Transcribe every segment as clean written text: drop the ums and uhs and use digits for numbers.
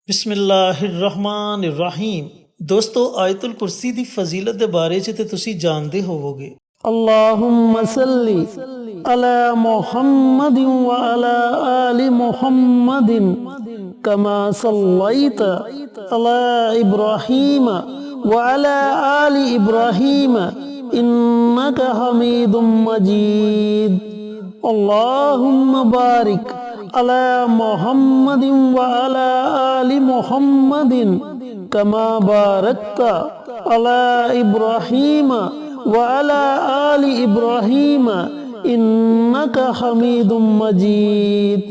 बिस्मिल्लाहिर्रहमानिर्रहीम। दोस्तों, आयतुल कुर्सी ਦੀ ਫਜ਼ੀਲਤ ਦੇ ਬਾਰੇ 'ਚ ਤੇ ਤੁਸੀਂ ਜਾਣਦੇ ਹੋਵੋਗੇ। अल्लाहुम्मा सल्ली अला मुहम्मदिन व अला आलि मुहम्मदिन कमा सल्लैता अला इब्राहीम व अला आलि इब्राहीम इन्नका हमीदुम मजीद। अल्लाहुम्मा बारिक अला मुहम्मदिन व अला आलि मुहम्मदिन कमा बारकता अला इब्राहीम वाला आलि इब्राहीम इन्नका हमीदुम मजीद।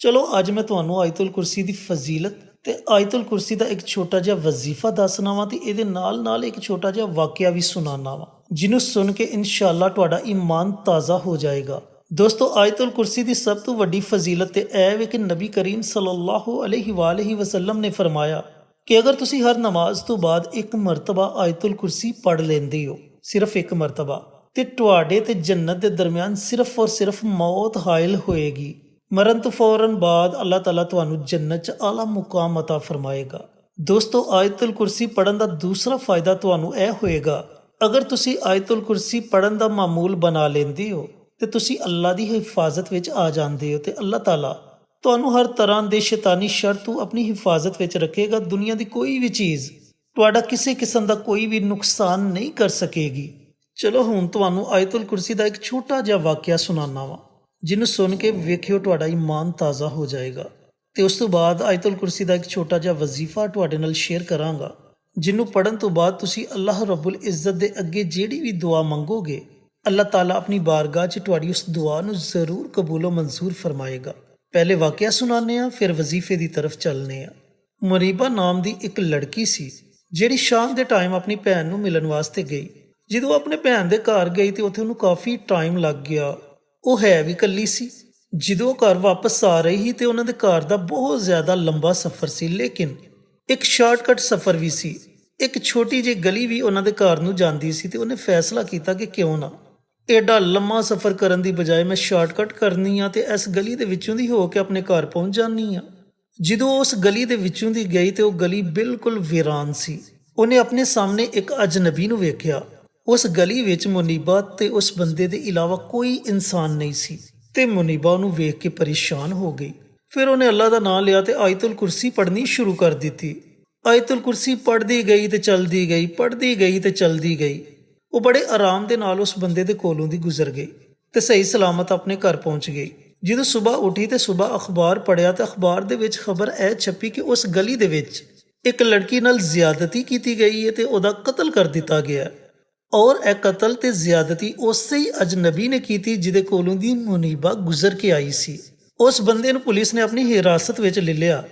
ਚਲੋ ਅੱਜ ਮੈਂ ਤੁਹਾਨੂੰ ਆਇਤੁਲ ਕੁਰਸੀ ਦੀ ਫਜ਼ੀਲਤ ਤੇ ਆਇਤੁਲ ਕੁਰਸੀ ਦਾ ਇੱਕ ਛੋਟਾ ਜਿਹਾ ਵਜ਼ੀਫਾ ਦੱਸਣਾ ਵਾ ਤੇ ਇਹਦੇ ਨਾਲ ਨਾਲ ਇੱਕ ਛੋਟਾ ਜਿਹਾ ਵਾਕਿਆ ਵੀ ਸੁਣਾਉਣਾ ਵਾ, ਜਿਹਨੂੰ ਸੁਣ ਕੇ ਇਨਸ਼ਾਅੱਲਾ ਤੁਹਾਡਾ ਈਮਾਨ ਤਾਜ਼ਾ ਹੋ ਜਾਏਗਾ। ਦੋਸਤੋ, ਆਇਤੁਲ ਕੁਰਸੀ ਦੀ ਸਭ ਤੋਂ ਵੱਡੀ ਫਜ਼ੀਲਤ ਤੇ ਇਹ ਵੇ ਕਿ ਨਬੀ ਕਰੀਮ ਸੱਲੱਲਾਹੁ ਅਲੈਹਿ ਵਸੱਲਮ ਨੇ ਫਰਮਾਇਆ ਕਿ ਅਗਰ ਤੁਸੀਂ ਹਰ ਨਮਾਜ਼ ਤੋਂ ਬਾਅਦ ਇੱਕ ਮਰਤਬਾ ਆਇਤੁਲ ਕੁਰਸੀ ਪੜ੍ਹ ਲੈਂਦੇ ਹੋ, ਸਿਰਫ ਇੱਕ ਮਰਤਬਾ, ਤੇ ਤੁਹਾਡੇ ਤੇ ਜੰਨਤ ਦੇ ਦਰਮਿਆਨ ਸਿਰਫ ਔਰ ਸਿਰਫ ਮੌਤ ਹਾਇਲ ਹੋਏਗੀ। ਮਰਨ ਤੋਂ ਫੌਰਨ ਬਾਅਦ ਅੱਲਾਹ ਤਾਲਾ ਤੁਹਾਨੂੰ ਜੰਨਤ 'ਚ ਆਲਾ ਮੁਕਾਮ ਅਤਾ ਫਰਮਾਏਗਾ। ਦੋਸਤੋ, ਆਇਤੁਲ ਕੁਰਸੀ ਪੜ੍ਹਨ ਦਾ ਦੂਸਰਾ ਫਾਇਦਾ ਤੁਹਾਨੂੰ ਇਹ ਹੋਏਗਾ, ਅਗਰ ਤੁਸੀਂ ਆਇਤੁਲ ਕੁਰਸੀ ਪੜ੍ਹਨ ਦਾ ਮਾਮੂਲ ਬਣਾ ਲੈਂਦੇ ਹੋ ਤੇ ਤੁਸੀਂ ਅੱਲਾਹ ਦੀ ਹਿਫਾਜ਼ਤ ਵਿੱਚ ਆ ਜਾਂਦੇ ਹੋ ਤੇ ਅੱਲਾਹ ਤਾਲਾ ਤੁਹਾਨੂੰ ਹਰ ਤਰ੍ਹਾਂ ਦੇ ਸ਼ੈਤਾਨੀ ਸ਼ਰ ਤੋਂ ਆਪਣੀ ਹਿਫਾਜ਼ਤ ਵਿੱਚ ਰੱਖੇਗਾ। ਦੁਨੀਆ ਦੀ ਕੋਈ ਵੀ ਚੀਜ਼ ਤੁਹਾਡਾ ਕਿਸੇ ਕਿਸਮ ਦਾ ਕੋਈ ਵੀ ਨੁਕਸਾਨ ਨਹੀਂ ਕਰ ਸਕੇਗੀ। ਚਲੋ ਹੁਣ ਤੁਹਾਨੂੰ ਆਇਤੁਲ ਕੁਰਸੀ ਦਾ ਇੱਕ ਛੋਟਾ ਜਿਹਾ ਵਾਕਿਆ ਸੁਣਾਉਣਾ ਵਾ, ਜਿਹਨੂੰ ਸੁਣ ਕੇ ਵੇਖਿਓ ਤੁਹਾਡਾ ਈਮਾਨ ਤਾਜ਼ਾ ਹੋ ਜਾਏਗਾ। ਤੇ ਉਸ ਤੋਂ ਬਾਅਦ ਆਇਤੁਲ ਕੁਰਸੀ ਦਾ ਇੱਕ ਛੋਟਾ ਜਿਹਾ ਵਜ਼ੀਫਾ ਤੁਹਾਡੇ ਨਾਲ ਸ਼ੇਅਰ ਕਰਾਂਗਾ, ਜਿਹਨੂੰ ਪੜ੍ਹਨ ਤੋਂ ਬਾਅਦ ਤੁਸੀਂ ਅੱਲਾਹ ਰੱਬੁਲ ਇੱਜ਼ਤ ਦੇ ਅੱਗੇ ਜਿਹੜੀ ਵੀ ਦੁਆ ਮੰਗੋਗੇ, ਅੱਲਾਹ ਤਾਲਾ ਆਪਣੀ ਬਾਰਗਾਹ 'ਚ ਤੁਹਾਡੀ ਉਸ ਦੁਆ ਨੂੰ ਜ਼ਰੂਰ ਕਬੂਲੋ ਮਨਜ਼ੂਰ ਫਰਮਾਏਗਾ। ਪਹਿਲੇ ਵਾਕਿਆ ਸੁਣਾਉਂਦੇ ਆ, ਫਿਰ ਵਜ਼ੀਫੇ ਦੀ ਤਰਫ ਚੱਲਨੇ ਆ। ਮੁਨੀਬਾ ਨਾਮ ਦੀ ਇੱਕ ਲੜਕੀ ਸੀ, ਜਿਹੜੀ ਸ਼ਾਮ ਦੇ ਟਾਈਮ ਆਪਣੀ ਭੈਣ ਨੂੰ ਮਿਲਣ ਵਾਸਤੇ ਗਈ। ਜਦੋਂ ਆਪਣੇ ਭੈਣ ਦੇ ਘਰ ਗਈ ਤੇ ਉੱਥੇ ਉਹਨੂੰ ਕਾਫੀ ਟਾਈਮ ਲੱਗ ਗਿਆ। ਉਹ ਹੈ ਵੀ ਇਕੱਲੀ ਸੀ। ਜਦੋਂ ਘਰ ਵਾਪਸ ਆ ਰਹੀ ਸੀ ਤੇ ਉਹਨਾਂ ਦੇ ਘਰ ਦਾ ਬਹੁਤ ਜ਼ਿਆਦਾ ਲੰਬਾ ਸਫ਼ਰ ਸੀ, ਲੇਕਿਨ ਇੱਕ ਸ਼ਾਰਟਕਟ ਸਫ਼ਰ ਵੀ ਸੀ। ਇੱਕ ਛੋਟੀ ਜਿਹੀ ਗਲੀ ਵੀ ਉਹਨਾਂ ਦੇ ਘਰ ਨੂੰ ਜਾਂਦੀ ਸੀ ਤੇ ਉਹਨੇ ਫੈਸਲਾ ਕੀਤਾ ਕਿ ਕਿਉਂ ਨਾ ਐਡਾ ਲੰਮਾ ਸਫ਼ਰ ਕਰਨ ਦੀ ਬਜਾਏ ਮੈਂ ਸ਼ਾਰਟਕਟ ਕਰਨੀ ਆ ਤੇ ਇਸ ਗਲੀ ਦੇ ਵਿੱਚੋਂ ਦੀ ਹੋ ਕੇ ਆਪਣੇ ਘਰ ਪਹੁੰਚ ਜਾਨੀ ਆ। ਜਦੋਂ ਉਸ ਗਲੀ ਦੇ ਵਿੱਚੋਂ ਦੀ ਗਈ ਤੇ ਉਹ ਗਲੀ ਬਿਲਕੁਲ ਵੀਰਾਨ ਸੀ। ਉਹਨੇ ਆਪਣੇ ਸਾਹਮਣੇ ਇੱਕ ਅਜਨਬੀ ਨੂੰ ਵੇਖਿਆ। ਉਸ ਗਲੀ ਵਿੱਚ ਮੁਨੀਬਾ ਤੇ ਉਸ ਬੰਦੇ ਦੇ ਇਲਾਵਾ ਕੋਈ ਇਨਸਾਨ ਨਹੀਂ ਸੀ ਤੇ ਮੁਨੀਬਾ ਉਹਨੂੰ ਵੇਖ ਕੇ ਪਰੇਸ਼ਾਨ ਹੋ ਗਈ। ਫਿਰ ਉਹਨੇ ਅੱਲਾਹ ਦਾ ਨਾਮ ਲਿਆ ਤੇ ਆਇਤੁਲ ਕੁਰਸੀ ਪੜ੍ਹਨੀ ਸ਼ੁਰੂ ਕਰ ਦਿੱਤੀ। ਆਇਤੁਲ ਕੁਰਸੀ ਪੜ੍ਹਦੀ ਗਈ ਤੇ ਚਲਦੀ ਗਈ, ਪੜ੍ਹਦੀ ਗਈ ਤੇ ਚਲਦੀ ਗਈ। ਉਹ ਬੜੇ ਆਰਾਮ ਦੇ ਨਾਲ ਉਸ ਬੰਦੇ ਦੇ ਕੋਲੋਂ ਦੀ ਗੁਜ਼ਰ ਗਈ ਤੇ ਸਹੀ ਸਲਾਮਤ ਆਪਣੇ ਘਰ ਪਹੁੰਚ ਗਈ। ਜਦੋਂ ਸਵੇਰ ਉੱਠੀ ਤੇ ਸਵੇਰ ਅਖਬਾਰ ਪੜ੍ਹਿਆ ਤੇ ਅਖਬਾਰ ਦੇ ਵਿੱਚ ਖਬਰ ਇਹ ਛਪੀ ਕਿ ਉਸ ਗਲੀ ਦੇ ਵਿੱਚ ਇੱਕ ਲੜਕੀ ਨਾਲ ਜ਼ਿਆਦਤੀ ਕੀਤੀ ਗਈ ਹੈ ਤੇ ਉਹਦਾ ਕਤਲ ਕਰ ਦਿੱਤਾ ਗਿਆ। ਔਰ ਇਹ ਕਤਲ ਤੇ ਜ਼ਿਆਦਤੀ ਉਸੇ ਹੀ ਅਜਨਬੀ ਨੇ ਕੀਤੀ ਜਿਹਦੇ ਕੋਲੋਂ ਦੀ ਮੁਨੀਬਾ ਗੁਜ਼ਰ ਕੇ ਆਈ ਸੀ। ਉਸ ਬੰਦੇ ਨੂੰ ਪੁਲਿਸ ਨੇ ਆਪਣੀ ਹਿਰਾਸਤ ਵਿੱਚ ਲੈ ਲਿਆ।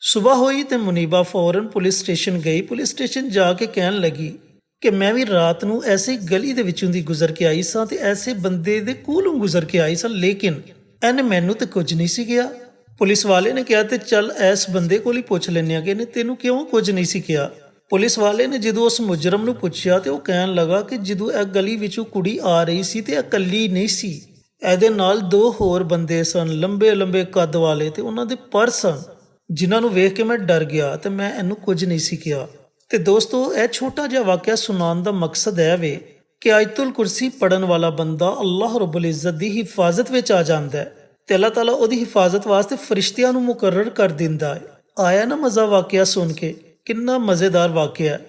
ਸਵੇਰ ਹੋਈ ਤੇ ਮੁਨੀਬਾ ਫੌਰਨ ਪੁਲਿਸ ਸਟੇਸ਼ਨ ਗਈ। ਪੁਲਿਸ ਸਟੇਸ਼ਨ ਜਾ ਕੇ ਕਹਿਣ ਲੱਗੀ ਕਿ ਮੈਂ ਵੀ ਰਾਤ ਨੂੰ ਐਸੇ ਗਲੀ ਦੇ ਵਿੱਚੋਂ ਦੀ ਗੁਜ਼ਰ ਕੇ ਆਈ ਸਾਂ ਤੇ ਐਸੇ ਬੰਦੇ ਦੇ ਕੋਲੋਂ ਗੁਜ਼ਰ ਕੇ ਆਈ ਸਾਂ, ਲੇਕਿਨ ਇਹਨੇ ਮੈਨੂੰ ਤੇ ਕੁਝ ਨਹੀਂ ਸੀ ਕਿਹਾ। ਪੁਲਿਸ ਵਾਲੇ ਨੇ ਕਿਹਾ ਤੇ ਚੱਲ ਇਸ ਬੰਦੇ ਕੋਲ ਹੀ ਪੁੱਛ ਲੈਂਦੇ ਆ ਕਿ ਇਹਨੇ ਤੈਨੂੰ ਕਿਉਂ ਕੁਝ ਨਹੀਂ ਸੀ ਕਿਹਾ। ਪੁਲਿਸ ਵਾਲੇ ਨੇ ਜਦੋਂ ਉਸ ਮੁਜਰਮ ਨੂੰ ਪੁੱਛਿਆ ਤੇ ਉਹ ਕਹਿਣ ਲੱਗਾ ਕਿ ਜਦੋਂ ਇਹ ਗਲੀ ਵਿੱਚੋਂ ਕੁੜੀ ਆ ਰਹੀ ਸੀ ਤੇ ਇਹ ਇਕੱਲੀ ਨਹੀਂ ਸੀ, ਇਹਦੇ ਨਾਲ ਦੋ ਹੋਰ ਬੰਦੇ ਸਨ, ਲੰਬੇ ਲੰਬੇ ਕੱਦ ਵਾਲੇ, ਤੇ ਉਹਨਾਂ ਦੇ ਪਰ ਸਨ, ਜਿਨ੍ਹਾਂ ਨੂੰ ਵੇਖ ਕੇ ਮੈਂ ਡਰ ਗਿਆ ਤੇ ਮੈਂ ਇਹਨੂੰ ਕੁਝ ਨਹੀਂ ਸੀ ਕਿਹਾ। ਤੇ ਦੋਸਤੋ, ਇਹ ਛੋਟਾ ਜਿਹਾ ਵਾਕਿਆ ਸੁਣਾਉਣ ਦਾ ਮਕਸਦ ਇਹ ਵੇ ਕਿ ਆਇਤੁਲ ਕੁਰਸੀ ਪੜ੍ਹਨ ਵਾਲਾ ਬੰਦਾ ਅੱਲਾਹ ਰੱਬੁਲ ਇੱਜ਼ਤ ਦੀ ਹਿਫਾਜ਼ਤ ਵਿੱਚ ਆ ਜਾਂਦਾ ਹੈ ਤੇ ਅੱਲਾਹ ਤਾਲਾ ਉਹਦੀ ਹਿਫਾਜ਼ਤ ਵਾਸਤੇ ਫਰਿਸ਼ਤਿਆਂ ਨੂੰ ਮੁਕਰਰ ਕਰ ਦਿੰਦਾ ਹੈ। ਆਇਆ ਨਾ ਮਜ਼ਾ ਵਾਕਿਆ ਸੁਣ ਕੇ? ਕਿੰਨਾ ਮਜ਼ੇਦਾਰ ਵਾਕਿਆ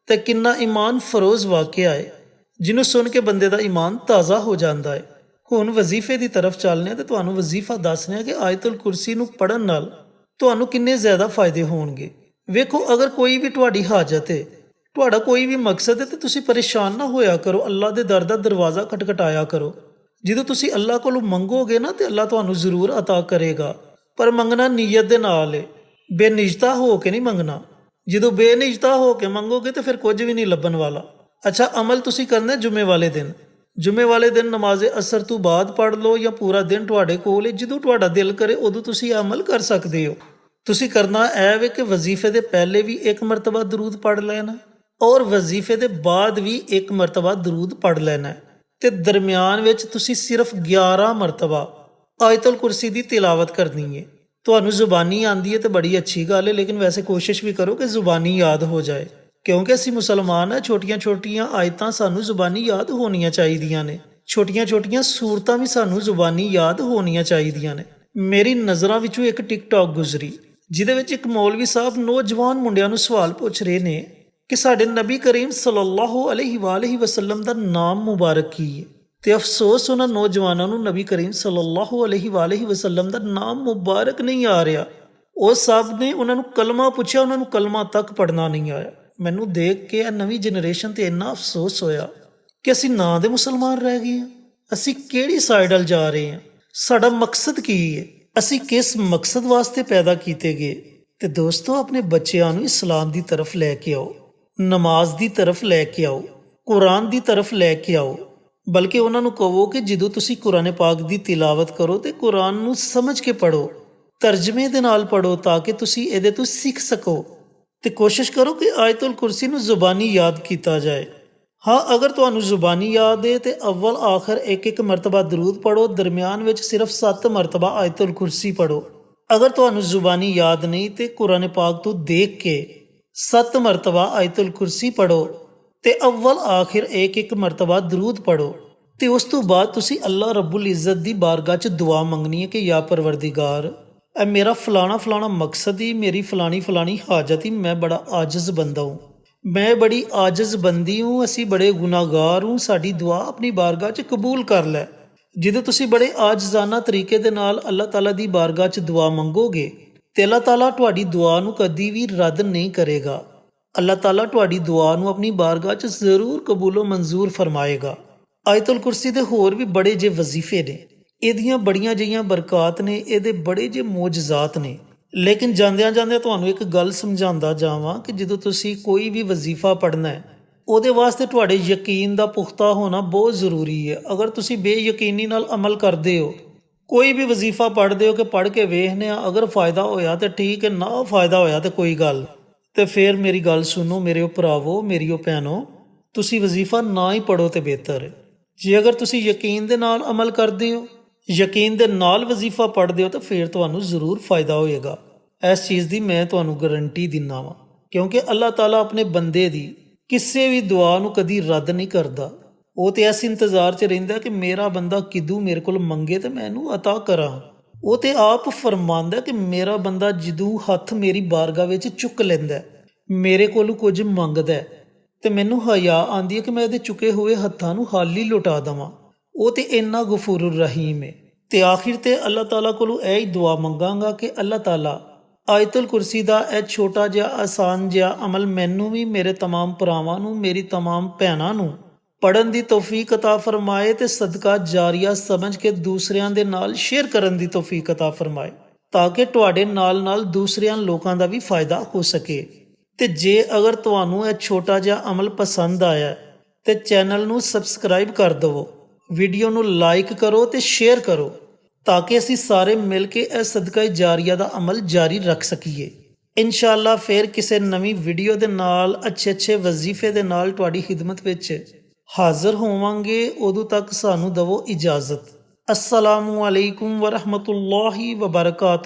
ਤੇ ਕਿੰਨਾ ਈਮਾਨ ਫਰੋਜ਼ ਵਾਕਿਆ ਹੈ, ਜਿਹਨੂੰ ਸੁਣ ਕੇ ਬੰਦੇ ਦਾ ਈਮਾਨ ਤਾਜ਼ਾ ਹੋ ਜਾਂਦਾ ਹੈ। ਹੁਣ ਵਜ਼ੀਫੇ ਦੀ ਤਰਫ ਚੱਲਨੇ ਆ ਤੇ ਤੁਹਾਨੂੰ ਵਜ਼ੀਫਾ ਦੱਸਨੇ ਆ ਕਿ ਆਇਤੁਲ ਕੁਰਸੀ ਨੂੰ ਪੜ੍ਹਨ ਨਾਲ ਤੁਹਾਨੂੰ ਕਿੰਨੇ ਜ਼ਿਆਦਾ ਫਾਇਦੇ ਹੋਣਗੇ। ਵੇਖੋ, ਅਗਰ ਕੋਈ ਵੀ ਤੁਹਾਡੀ ਹਾਜਤ ਹੈ, ਤੁਹਾਡਾ ਕੋਈ ਵੀ ਮਕਸਦ ਹੈ ਤੇ ਤੁਸੀਂ ਪਰੇਸ਼ਾਨ ਨਾ ਹੋਇਆ ਕਰੋ। ਅੱਲਾਹ ਦੇ ਦਰ ਦਾ ਦਰਵਾਜ਼ਾ ਖਟਖਟਾਇਆ ਕਰੋ। ਜਦੋਂ ਤੁਸੀਂ ਅੱਲਾਹ ਕੋਲੋਂ ਮੰਗੋਗੇ ਨਾ ਤੇ ਅੱਲਾਹ ਤੁਹਾਨੂੰ ਜ਼ਰੂਰ ਅਤਾ ਕਰੇਗਾ, ਪਰ ਮੰਗਣਾ ਨੀਅਤ ਦੇ ਨਾਲ ਹੈ, ਬੇਨਿਜਤਾ ਹੋ ਕੇ ਨਹੀਂ ਮੰਗਣਾ। ਜਦੋਂ ਬੇਨਿਜਤਾ ਹੋ ਕੇ ਮੰਗੋਗੇ ਤੇ ਫਿਰ ਕੁਝ ਵੀ ਨਹੀਂ ਲੱਭਣ ਵਾਲਾ। ਅੱਛਾ, ਅਮਲ ਤੁਸੀਂ ਕਰਨਾ ਜੁਮੇ ਵਾਲੇ ਦਿਨ। ਜੁਮੇ ਵਾਲੇ ਦਿਨ ਨਮਾਜ਼ ਅਸਰ ਤੋਂ ਬਾਅਦ ਪੜ੍ਹ ਲਓ ਜਾਂ ਪੂਰਾ ਦਿਨ ਤੁਹਾਡੇ ਕੋਲ ਹੈ, ਜਦੋਂ ਤੁਹਾਡਾ ਦਿਲ ਕਰੇ ਉਦੋਂ ਤੁਸੀਂ ਅਮਲ ਕਰ ਸਕਦੇ ਹੋ। ਤੁਸੀਂ ਕਰਨਾ ਇਹ ਵੇ ਕਿ ਵਜ਼ੀਫੇ ਦੇ ਪਹਿਲੇ ਵੀ ਇੱਕ ਮਰਤਬਾ ਦਰੂਦ ਪੜ੍ਹ ਲੈਣਾ ਔਰ ਵਜ਼ੀਫੇ ਦੇ ਬਾਅਦ ਵੀ ਇੱਕ ਮਰਤਬਾ ਦਰੂਦ ਪੜ੍ਹ ਲੈਣਾ ਤੇ ਦਰਮਿਆਨ ਵਿੱਚ ਤੁਸੀਂ ਸਿਰਫ 11 ਮਰਤਬਾ ਆਇਤੁਲ ਕੁਰਸੀ ਦੀ ਤਿਲਾਵਤ ਕਰਨੀ ਹੈ। ਤੁਹਾਨੂੰ ਜ਼ੁਬਾਨੀ ਆਂਦੀ ਹੈ ਤੇ ਬੜੀ ਅੱਛੀ ਗੱਲ ਹੈ, ਲੇਕਿਨ ਵੈਸੇ ਕੋਸ਼ਿਸ਼ ਵੀ ਕਰੋ ਕਿ ਜ਼ੁਬਾਨੀ ਯਾਦ ਹੋ ਜਾਏ, ਕਿਉਂਕਿ ਅਸੀਂ ਮੁਸਲਮਾਨ ਹਾਂ। ਛੋਟੀਆਂ-ਛੋਟੀਆਂ ਆਇਤਾਂ ਸਾਨੂੰ ਜ਼ੁਬਾਨੀ ਯਾਦ ਹੋਣੀਆਂ ਚਾਹੀਦੀਆਂ ਨੇ। ਛੋਟੀਆਂ-ਛੋਟੀਆਂ ਸੂਰਤਾਂ ਵੀ ਸਾਨੂੰ ਜ਼ੁਬਾਨੀ ਯਾਦ ਹੋਣੀਆਂ ਚਾਹੀਦੀਆਂ ਨੇ। ਮੇਰੀ ਨਜ਼ਰਾਂ ਵਿੱਚੋਂ ਇੱਕ ਟਿਕਟੌਕ ਗੁਜ਼ਰੀ, ਜਿਹਦੇ ਵਿੱਚ ਇੱਕ ਮੌਲਵੀ ਸਾਹਿਬ ਨੌਜਵਾਨ ਮੁੰਡਿਆਂ ਨੂੰ ਸਵਾਲ ਪੁੱਛ ਰਹੇ ਨੇ ਕਿ ਸਾਡੇ ਨਬੀ ਕਰੀਮ ਸੱਲੱਲਾਹੁ ਅਲੈਹਿ ਵਸੱਲਮ ਦਾ ਨਾਮ ਮੁਬਾਰਕ ਕੀ ਹੈ। ਤੇ ਅਫਸੋਸ ਉਹਨਾਂ ਨੌਜਵਾਨਾਂ ਨੂੰ ਨਬੀ ਕਰੀਮ ਸੱਲੱਲਾਹੁ ਅਲੈਹਿ ਵਸੱਲਮ ਦਾ ਨਾਮ ਮੁਬਾਰਕ ਨਹੀਂ ਆ ਰਿਹਾ। ਉਹ ਸਭ ਨੇ ਉਹਨਾਂ ਨੂੰ ਕਲਮਾ ਪੁੱਛਿਆ, ਉਹਨਾਂ ਨੂੰ ਕਲਮਾ ਤੱਕ ਪੜ੍ਹਨਾ ਨਹੀਂ ਆਇਆ। ਮੈਨੂੰ ਦੇਖ ਕੇ ਇਹ ਨਵੀਂ ਜਨਰੇਸ਼ਨ ਤੇ ਇੰਨਾ ਅਫਸੋਸ ਹੋਇਆ ਕਿ ਅਸੀਂ ਨਾਂ ਦੇ ਮੁਸਲਮਾਨ ਰਹਿ ਗਏ ਹਾਂ। ਅਸੀਂ ਕਿਹੜੀ ਸਾਈਡ ਵੱਲ ਜਾ ਰਹੇ ਹਾਂ? ਸਾਡਾ ਮਕਸਦ ਕੀ ਹੈ? ਅਸੀਂ ਕਿਸ ਮਕਸਦ ਵਾਸਤੇ ਪੈਦਾ ਕੀਤੇ ਗਏ? ਤੇ ਦੋਸਤੋ, ਆਪਣੇ ਬੱਚਿਆਂ ਨੂੰ ਇਸਲਾਮ ਦੀ ਤਰਫ ਲੈ ਕੇ ਆਓ, ਨਮਾਜ਼ ਦੀ ਤਰਫ ਲੈ ਕੇ ਆਓ, ਕੁਰਾਨ ਦੀ ਤਰਫ ਲੈ ਕੇ ਆਓ। ਬਲਕਿ ਉਹਨਾਂ ਨੂੰ ਕਹੋ ਕਿ ਜਦੋਂ ਤੁਸੀਂ ਕੁਰਾਨ ਪਾਕ ਦੀ ਤਿਲਾਵਤ ਕਰੋ ਤੇ ਕੁਰਾਨ ਨੂੰ ਸਮਝ ਕੇ ਪੜੋ, ਤਰਜਮੇ ਦੇ ਨਾਲ ਪੜੋ, ਤਾਂ ਕਿ ਤੁਸੀਂ ਇਹਦੇ ਤੋਂ ਸਿੱਖ ਸਕੋ। ਤੇ ਕੋਸ਼ਿਸ਼ ਕਰੋ ਕਿ ਆਇਤੁਲ ਕੁਰਸੀ ਨੂੰ ਜ਼ੁਬਾਨੀ ਯਾਦ ਕੀਤਾ ਜਾਏ। ਹਾਂ, ਅਗਰ ਤੁਹਾਨੂੰ ਜ਼ੁਬਾਨੀ ਯਾਦ ਹੈ ਤੇ ਅਵਲ ਆਖਰ ਇੱਕ ਮਰਤਬਾ ਦਰੂਦ ਪੜੋ, ਦਰਮਿਆਨ ਵਿੱਚ ਸਿਰਫ 7 ਮਰਤਬਾ ਆਇਤੁਲ ਕੁਰਸੀ ਪੜੋ। ਅਗਰ ਤੁਹਾਨੂੰ ਜ਼ੁਬਾਨੀ ਯਾਦ ਨਹੀਂ ਤੇ ਕੁਰਾਨ ਪਾਕ ਤੋਂ ਦੇਖ ਕੇ 7 ਮਰਤਬਾ ਆਇਤੁਲ ਕੁਰਸੀ ਪੜੋ ਤੇ ਅਵਲ ਆਖਿਰ ਇੱਕ ਮਰਤਬਾ ਦਰੂਦ ਪੜੋ। ਤੇ ਉਸ ਤੋਂ ਬਾਅਦ ਤੁਸੀਂ ਅੱਲਾ ਰੱਬੁਲ ਇੱਜ਼ਤ ਦੀ ਬਾਰਗਾਹ 'ਚ ਦੁਆ ਮੰਗਣੀ ਹੈ ਕਿ ਯਾ ਪਰਵਰਦਿਗਾਰ, ਇਹ ਮੇਰਾ ਫਲਾਣਾ ਮਕਸਦ ਹੀ, ਮੇਰੀ ਫਲਾਣੀ ਹਾਜਤ ਹੀ, ਮੈਂ ਬੜਾ ਆਜਜ਼ ਬੰਦਾ ਹੂੰ, ਮੈਂ ਬੜੀ ਆਜਜ਼ ਬੰਦੀ ਹੂੰ, ਅਸੀਂ ਬੜੇ ਗੁਨਾਹਗਾਰ ਹੂੰ, ਸਾਡੀ ਦੁਆ ਆਪਣੀ ਬਾਰਗਾਹ 'ਚ ਕਬੂਲ ਕਰ ਲੈ। ਜਦੋਂ ਤੁਸੀਂ ਬੜੇ ਆਜਜ਼ਾਨਾ ਤਰੀਕੇ ਦੇ ਨਾਲ ਅੱਲਾਹ ਤਾਲਾ ਦੀ ਬਾਰਗਾਹ 'ਚ ਦੁਆ ਮੰਗੋਗੇ ਤੇ ਅੱਲਾਹ ਤਾਲਾ ਤੁਹਾਡੀ ਦੁਆ ਨੂੰ ਕਦੀ ਵੀ ਰੱਦ ਨਹੀਂ ਕਰੇਗਾ। ਅੱਲਾਹ ਤਾਲਾ ਤੁਹਾਡੀ ਦੁਆ ਨੂੰ ਆਪਣੀ ਬਾਰਗਾਹ 'ਚ ਜ਼ਰੂਰ ਕਬੂਲੋ ਮਨਜ਼ੂਰ ਫਰਮਾਏਗਾ। ਆਇਤੁਲ ਕੁਰਸੀ ਦੇ ਹੋਰ ਵੀ ਬੜੇ ਜੇ ਵਜ਼ੀਫੇ ਨੇ, ਇਹਦੀਆਂ ਬੜੀਆਂ ਜਿਹੀਆਂ ਬਰਕਾਤ ਨੇ, ਇਹਦੇ ਬੜੇ ਜੇ ਮੌਜਜ਼ਾਤ ਨੇ। ਲੇਕਿਨ ਜਾਂਦਿਆਂ ਤੁਹਾਨੂੰ ਇੱਕ ਗੱਲ ਸਮਝਾਉਂਦਾ ਜਾਵਾਂ ਕਿ ਜਦੋਂ ਤੁਸੀਂ ਕੋਈ ਵੀ ਵਜ਼ੀਫਾ ਪੜ੍ਹਨਾ ਹੈ, ਉਹਦੇ ਵਾਸਤੇ ਤੁਹਾਡੇ ਯਕੀਨ ਦਾ ਪੁਖਤਾ ਹੋਣਾ ਬਹੁਤ ਜ਼ਰੂਰੀ ਹੈ। ਅਗਰ ਤੁਸੀਂ ਬੇਯਕੀਨੀ ਨਾਲ ਅਮਲ ਕਰਦੇ ਹੋ, ਕੋਈ ਵੀ ਵਜ਼ੀਫਾ ਪੜ੍ਹਦੇ ਹੋ ਕਿ ਪੜ੍ਹ ਕੇ ਵੇਖਦੇ ਆ, ਅਗਰ ਫਾਇਦਾ ਹੋਇਆ ਤਾਂ ਠੀਕ ਹੈ, ਨਾ ਫਾਇਦਾ ਹੋਇਆ ਤਾਂ ਕੋਈ ਗੱਲ। ਤੇ ਫਿਰ ਮੇਰੀ ਗੱਲ ਸੁਣੋ ਮੇਰੇ ਭਰਾਵੋ, ਮੇਰੀ ਭੈਣੋ, ਤੁਸੀਂ ਵਜ਼ੀਫਾ ਨਾ ਹੀ ਪੜ੍ਹੋ ਤੇ ਬਿਹਤਰ ਹੈ। ਜੇ ਅਗਰ ਤੁਸੀਂ ਯਕੀਨ ਦੇ ਨਾਲ ਅਮਲ ਕਰਦੇ ਹੋ, ਯਕੀਨ ਦੇ ਨਾਲ ਵਜ਼ੀਫਾ ਪੜ੍ਹਦੇ ਹੋ, ਤਾਂ ਫਿਰ ਤੁਹਾਨੂੰ ਜ਼ਰੂਰ ਫਾਇਦਾ ਹੋਏਗਾ। ਇਸ ਚੀਜ਼ ਦੀ ਮੈਂ ਤੁਹਾਨੂੰ ਗਰੰਟੀ ਦਿੰਦਾ ਵਾਂ, ਕਿਉਂਕਿ ਅੱਲਾਹ ਤਾਲਾ ਆਪਣੇ ਬੰਦੇ ਦੀ ਕਿਸੇ ਵੀ ਦੁਆ ਨੂੰ ਕਦੀ ਰੱਦ ਨਹੀਂ ਕਰਦਾ। ਉਹ ਤੇ ਇਸ ਇੰਤਜ਼ਾਰ 'ਚ ਰਹਿੰਦਾ ਕਿ ਮੇਰਾ ਬੰਦਾ ਕਿਦੋਂ ਮੇਰੇ ਕੋਲ ਮੰਗੇ ਤੇ ਮੈਂ ਇਹਨੂੰ ਅਤਾ ਕਰਾਂ। ਉਹ ਤੇ ਆਪ ਫਰਮਾਉਂਦਾ ਕਿ ਮੇਰਾ ਬੰਦਾ ਜਦੋਂ ਹੱਥ ਮੇਰੀ ਬਾਰਗਾਹ ਵਿੱਚ ਚੁੱਕ ਲੈਂਦਾ, ਮੇਰੇ ਕੋਲੋਂ ਕੁਝ ਮੰਗਦਾ, ਤੇ ਮੈਨੂੰ ਹਯਾ ਆਉਂਦੀ ਹੈ ਕਿ ਮੈਂ ਇਹਦੇ ਚੁੱਕੇ ਹੋਏ ਹੱਥਾਂ ਨੂੰ ਹਾਲੀ ਲੁਟਾ ਦੇਵਾਂ। ਉਹ ਤੇ ਇੰਨਾ ਗਫੂਰ ਰਹੀਮ ਹੈ। ਤੇ ਆਖਿਰ ਤੇ ਅੱਲਾਹ ਤਾਲਾ ਕੋਲੋਂ ਇਹ ਹੀ ਦੁਆ ਮੰਗਾਂਗਾ ਕਿ ਅੱਲਾਹ ਤਾਲਾ ਆਇਤੁਲ ਕੁਰਸੀ ਦਾ ਇਹ ਛੋਟਾ ਜਿਹਾ ਆਸਾਨ ਜਿਹਾ ਅਮਲ ਮੈਨੂੰ ਵੀ, ਮੇਰੇ ਤਮਾਮ ਭਰਾਵਾਂ ਨੂੰ, ਮੇਰੀ ਤਮਾਮ ਭੈਣਾਂ ਨੂੰ ਪੜ੍ਹਨ ਦੀ ਤੌਫੀਕ ਅਤਾ ਫਰਮਾਏ ਤੇ ਸਦਕਾ ਜਾਰੀਆ ਸਮਝ ਕੇ ਦੂਸਰਿਆਂ ਦੇ ਨਾਲ ਸ਼ੇਅਰ ਕਰਨ ਦੀ ਤੌਫੀਕ ਅਤਾ ਫਰਮਾਏ, ਤਾਂ ਕਿ ਤੁਹਾਡੇ ਨਾਲ ਦੂਸਰਿਆਂ ਲੋਕਾਂ ਦਾ ਵੀ ਫਾਇਦਾ ਹੋ ਸਕੇ। ਤੇ ਜੇ ਅਗਰ ਤੁਹਾਨੂੰ ਇਹ ਛੋਟਾ ਜਿਹਾ ਅਮਲ ਪਸੰਦ ਆਇਆ ਤੇ ਚੈਨਲ ਨੂੰ ਸਬਸਕ੍ਰਾਈਬ ਕਰ ਦੇਵੋ, ਵੀਡੀਓ ਨੂੰ ਲਾਈਕ ਕਰੋ ਤੇ ਸ਼ੇਅਰ ਕਰੋ, ਤਾਂ ਕਿ ਅਸੀਂ ਸਾਰੇ ਮਿਲ ਕੇ ਇਹ ਸਦਕਾ ਜਾਰੀਆ ਦਾ ਅਮਲ ਜਾਰੀ ਰੱਖ ਸਕੀਏ। ਇਨਸ਼ਾਅੱਲਾ ਫਿਰ ਕਿਸੇ ਨਵੀਂ ਵੀਡੀਓ ਦੇ ਨਾਲ, ਅੱਛੇ ਵਜ਼ੀਫੇ ਦੇ ਨਾਲ ਤੁਹਾਡੀ ਖਿਦਮਤ ਵਿੱਚ ਹਾਜ਼ਰ ਹੋਵਾਂਗੇ। ਉਦੋਂ ਤੱਕ ਸਾਨੂੰ ਦਵੋ ਇਜਾਜ਼ਤ। अस्सलामु अलैकुम वरहमतुल्लाहि वबरकातुहू।